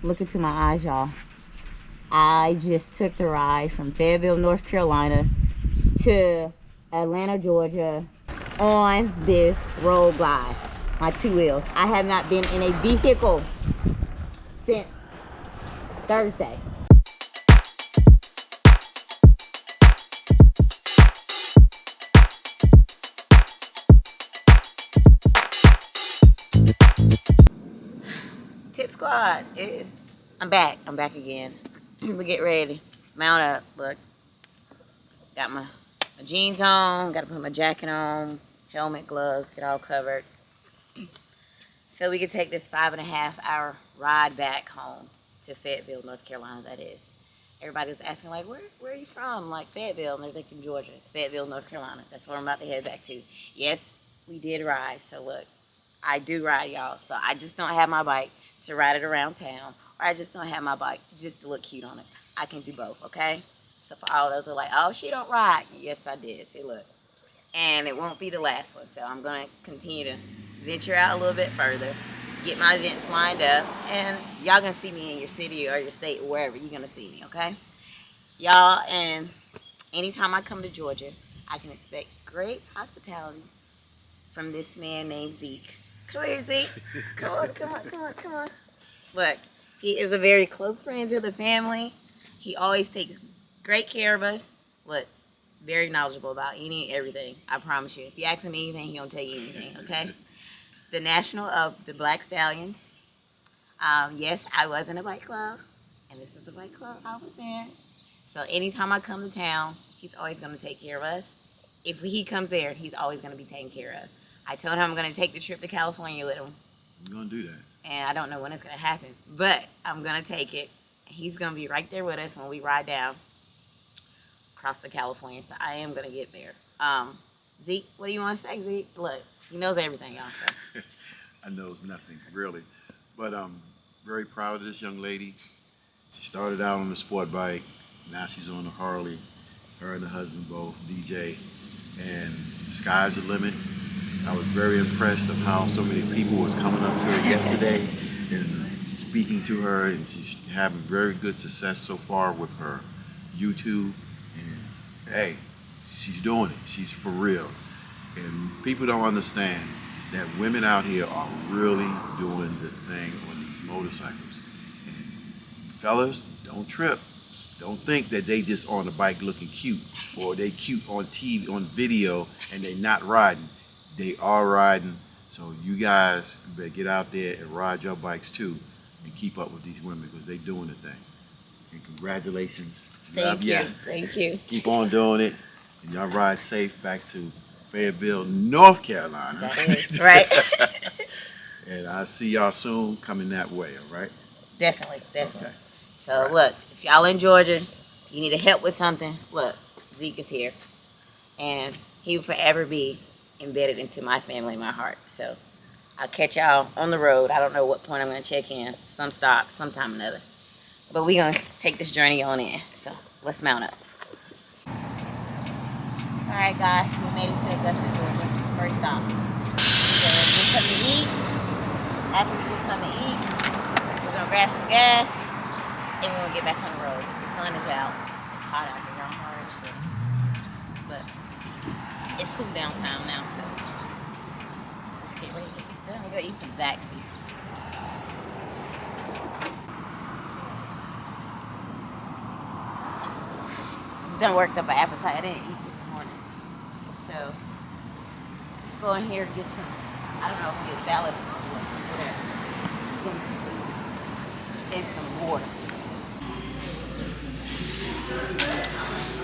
Look into my eyes, y'all. I just took the ride from Fayetteville, North Carolina to Atlanta, Georgia on this road glide. My 2 wheels. I have not been in a vehicle since Thursday. Tip Squad is, I'm back again. We get ready, mount up. Look, got my jeans on, gotta put my jacket on, helmet, gloves, get all covered. So we can take this 5.5 hour ride back home to Fayetteville, North Carolina, that is. Everybody was asking, like, where are you from? Like, Fayetteville, and they're thinking Georgia. It's Fayetteville, North Carolina. That's where I'm about to head back to. Yes, we did ride. So look, I do ride, y'all. So I just don't have my bike to ride it around town, or I just don't have my bike just to look cute on it. I can do both, okay? So for all those who are like, oh, she don't ride. Yes, I did. See, look. And it won't be the last one. So I'm going to continue to venture out a little bit further, get my events lined up, and y'all going to see me in your city or your state or wherever you're going to see me, okay? Y'all, and anytime I come to Georgia, I can expect great hospitality from this man named Zeke. Come here, Zeke. Come on. Look, he is a very close friend to the family. He always takes great care of us. Look, very knowledgeable about any and everything. I promise you. If you ask him anything, he'll tell you anything, okay? The National of the Black Stallions. Yes, I was in a bike club, and this is the bike club I was in. So anytime I come to town, he's always going to take care of us. If he comes there, he's always going to be taken care of. I told him I'm going to take the trip to California with him. I'm going to do that. And I don't know when it's going to happen, but I'm going to take it. He's going to be right there with us when we ride down across to California. So I am going to get there. Zeke, what do you want to say, Zeke? Look, he knows everything, y'all. So. I knows nothing, really. But I'm very proud of this young lady. She started out on the sport bike. Now she's on the Harley. Her and the husband both DJ. And the sky's the limit. I was very impressed of how so many people was coming up to her yesterday and speaking to her, and she's having very good success so far with her YouTube. And hey, she's doing it. She's for real. And people don't understand that women out here are really doing the thing on these motorcycles. And fellas, don't trip. Don't think that they just on the bike looking cute, or they cute on TV, on video, and they not riding. They are riding. So you guys better get out there and ride your bikes too, and keep up with these women, because they doing the thing. And congratulations. Thank you. Thank you. Keep on doing it, and y'all ride safe back to Fayetteville, North Carolina. That is right. And I'll see y'all soon coming that way, all right? Definitely. Okay. So look, if y'all in Georgia, you need help with something, look, Zeke is here. And he will forever be embedded into my family, my heart. So I'll catch y'all on the road. I don't know what point I'm going to check in. Some stop, sometime or another. But we're going to take this journey on in. So let's mount up. All right, guys, we made it to Augusta, Georgia. First stop. So get something to eat. After we get something to eat, we're going to grab some gas, and we're going to get back on the road. The sun is out. It's hot out here. I'm already sweating. But it's cool downtown now, so let's get ready to get this done. We're going to eat some Zaxby's. Done worked up an appetite. I didn't eat this morning. So let's go in here and get some, I don't know if we get salad or whatever. Let's get some food and some water.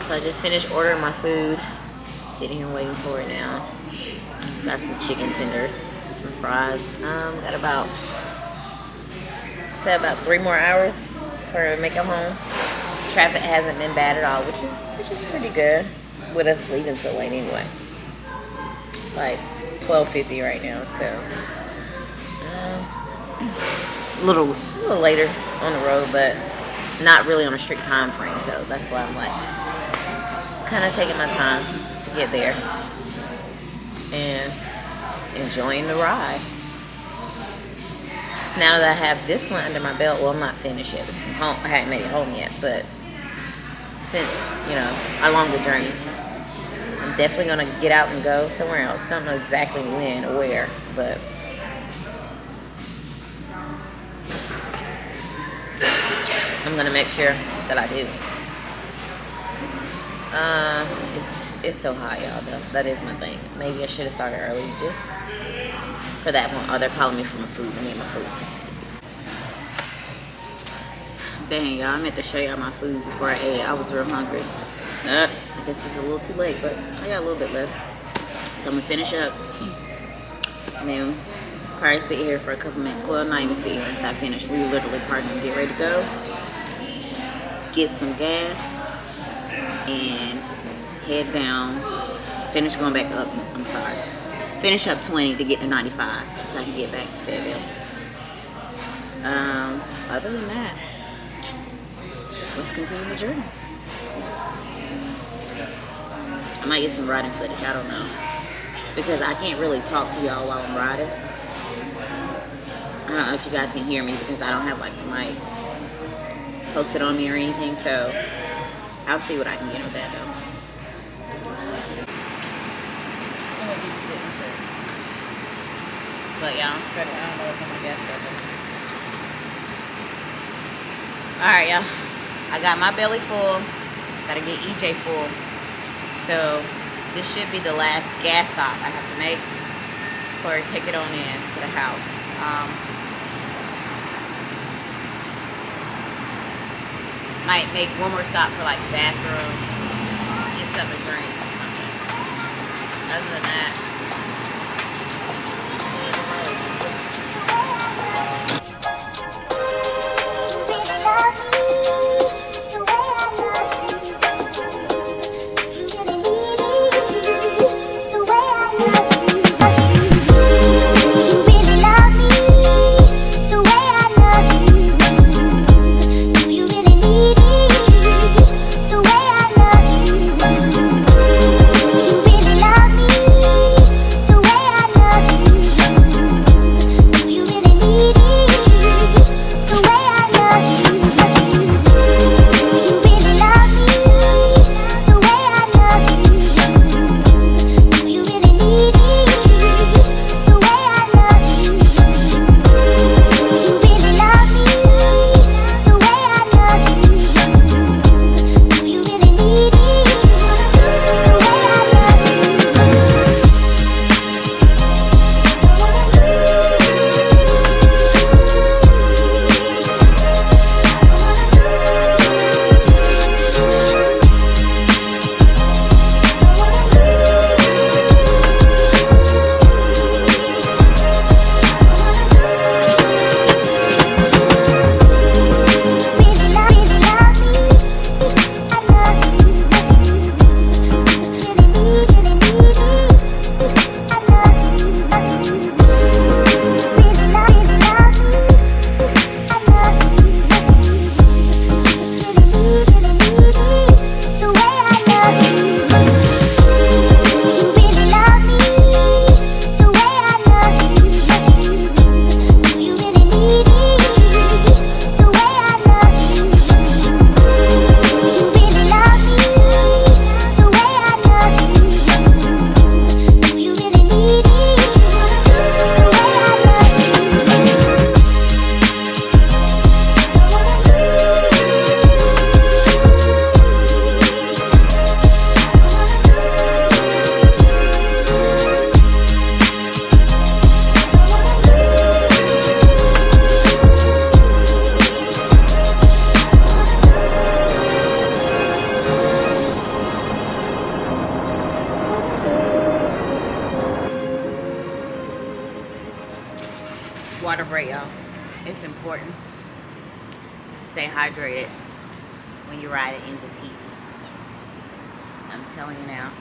So I just finished ordering my food. Sitting here waiting for it now. Got some chicken tenders, some fries. Got about 3 more hours for to make it home. Traffic hasn't been bad at all, which is pretty good with us leaving so late anyway. It's like 12:50 right now, so a little later on the road, but not really on a strict time frame. So that's why I'm like kind of taking my time to get there and enjoying the ride. Now that I have this one under my belt, well, I'm not finished yet because I'm home. I haven't made it home yet, but since, you know, along the journey, I'm definitely going to get out and go somewhere else. Don't know exactly when or where, but I'm going to make sure that I do. It's so hot, y'all, though. That is my thing. Maybe I should have started early just for that one. Oh, they're calling me for my food. I need my food. Dang, y'all, I meant to show y'all my food before I ate it. I was real hungry. I guess it's a little too late, but I got a little bit left. So I'm going to finish up. And then probably sit here for a couple minutes. Well, not even sit here after I finish. We literally probably going to get ready to go. Get some gas. And head down. Finish going back up. I'm sorry. Finish up 20 to get to 95 so I can get back to Fayetteville. Other than that, let's continue the journey. I might get some riding footage. I don't know. Because I can't really talk to y'all while I'm riding. I don't know if you guys can hear me because I don't have like the mic posted on me or anything. So I'll see what I can get with that though. Look, y'all, I don't know if I'm gonna guess that. Alright, y'all. I got my belly full. Gotta get EJ full. So this should be the last gas stop I have to make before I take it on in to the house. Might make one more stop for like the bathroom, get something to drink or something. Other than that, water break, y'all. It's important to stay hydrated when you're riding in this heat. I'm telling you now,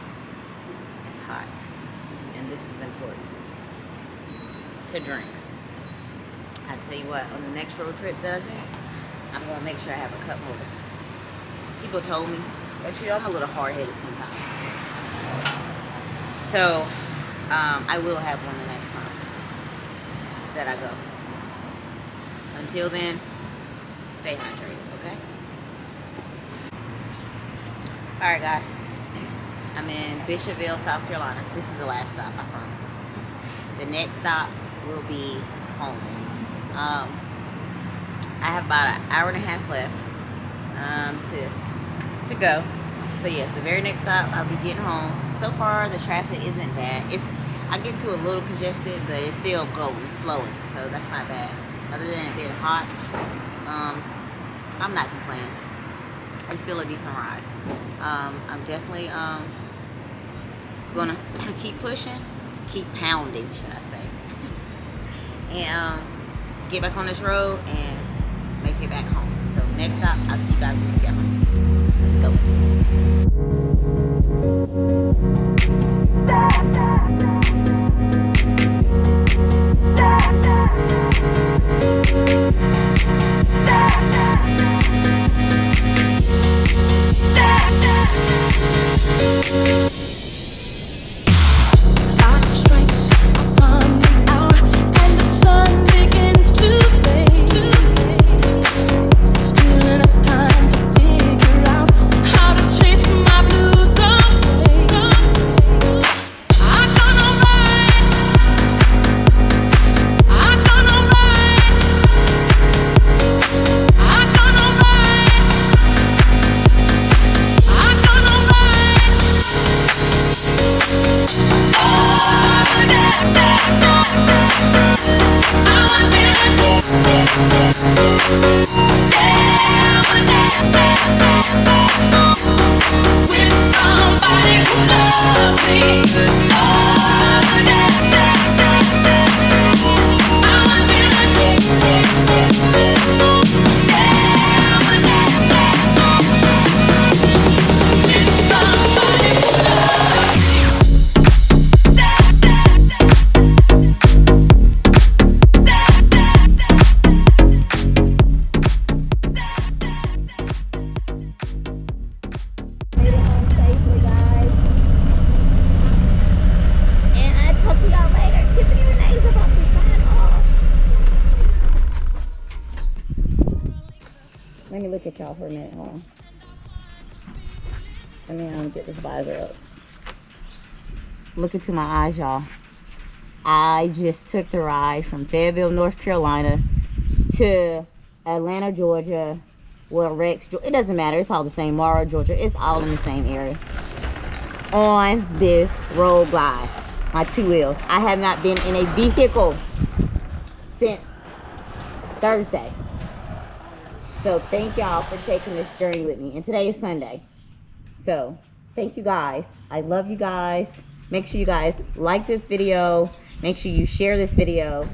it's hot. And this is important to drink. I tell you what, on the next road trip that I take, I'm gonna make sure I have a cup holder. People told me, actually I'm a little hard-headed sometimes. So, I will have one the next time that I go. Until then, stay hydrated, okay? Alright guys, I'm in Bishopville, South Carolina. This is the last stop, I promise. The next stop will be home. I have about an hour and a half left to go. So yes, the very next stop, I'll be getting home. So far, the traffic isn't bad. I get to a little congested, but it's still going, it's flowing, so that's not bad. Other than it being hot, I'm not complaining. It's still a decent ride. I'm definitely gonna keep pushing, keep pounding, should I say, and get back on this road and make it back home. So next stop, I'll see you guys when we get home. Let's go. Let me look at y'all for a minute. Hold on. Let me get this visor up. Look into my eyes, y'all. I just took the ride from Fayetteville, North Carolina to Atlanta, Georgia. Well, Rex, Georgia. It doesn't matter. It's all the same. Mara, Georgia. It's all in the same area. On this road glide. My 2 wheels. I have not been in a vehicle since Thursday. So thank y'all for taking this journey with me. And today is Sunday. So thank you guys. I love you guys. Make sure you guys like this video. Make sure you share this video.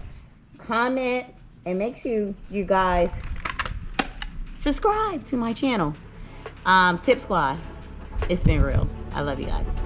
Comment. And make sure you guys subscribe to my channel. Tip Squad. It's been real. I love you guys.